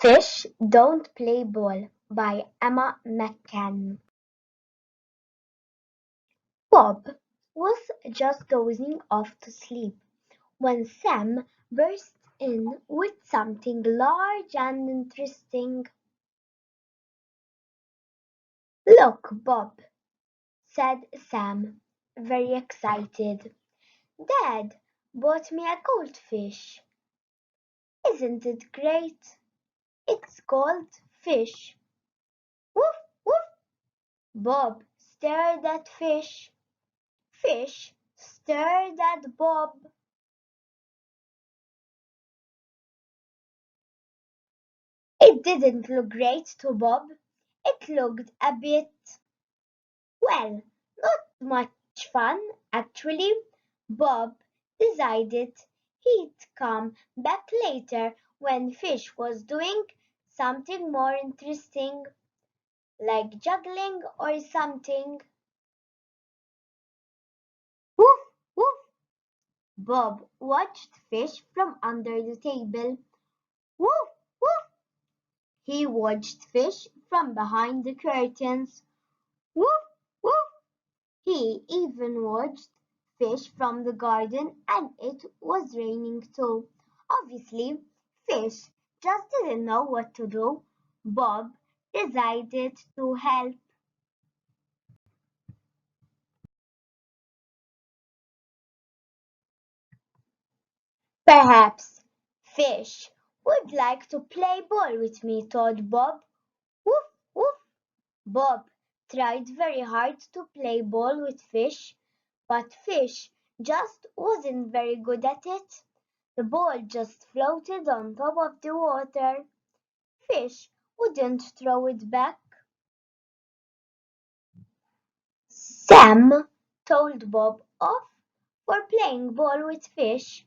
Fish Don't Play Ball by Emma McCann. Bob was just dozing off to sleep when Sam burst in with something large and interesting. Look, Bob, said Sam, very excited. Dad bought me a goldfish. Isn't it great? It's called Fish. Woof, woof. Bob stared at Fish. Fish stared at Bob. It didn't look great to Bob. It looked a bit, well, not much fun, actually. Bob decided he'd come back later when Fish was doing something more interesting, like juggling or something. Woof, woof. Bob watched Fish from under the table. Woof, woof. He watched Fish from behind the curtains. Woof, woof. He even watched Fish from the garden, and it was raining too. Obviously, Fish just didn't know what to do. Bob decided to help. Perhaps Fish would like to play ball with me, thought Bob. Woof, woof. Bob tried very hard to play ball with Fish, but Fish just wasn't very good at it. The ball just floated on top of the water. Fish wouldn't throw it back. Sam told Bob off for playing ball with Fish.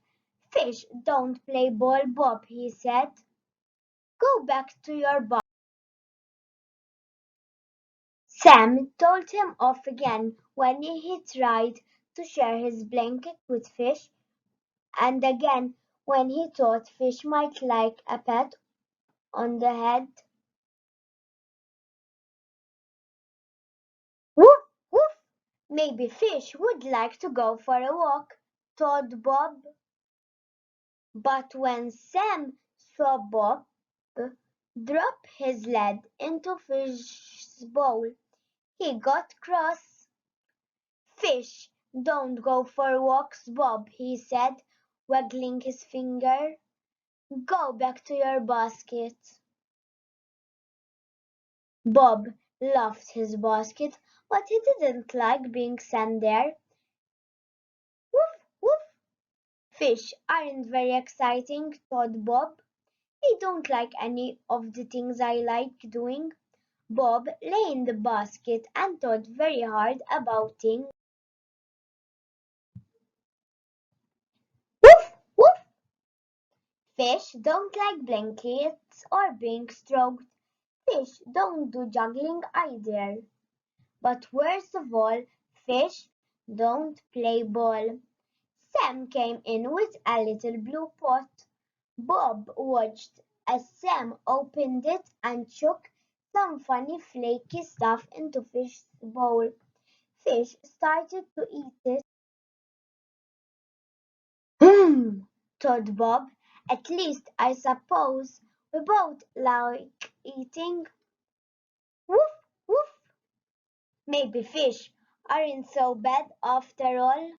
Fish don't play ball, Bob, he said. Go back to your box. Sam told him off again when he tried to share his blanket with Fish, and again when he thought Fish might like a pat on the head. Woof, woof! Maybe Fish would like to go for a walk, thought Bob. But when Sam saw Bob drop his lead into Fish's bowl, he got cross. Fish don't go for walks, Bob, he said, waggling his finger. Go back to your basket. Bob loved his basket, but he didn't like being sent there. Woof, woof! Fish aren't very exciting, thought Bob. I don't like any of the things I like doing. Bob lay in the basket and thought very hard about things. Woof, woof! Fish don't like blankets or being stroked. Fish don't do juggling either. But worst of all, fish don't play ball. Sam came in with a little blue pot. Bob watched as Sam opened it and shook some funny flaky stuff into Fish's bowl. Fish started to eat it. Hmm, thought Bob. At least I suppose we both like eating. Woof, woof. Maybe fish aren't so bad after all.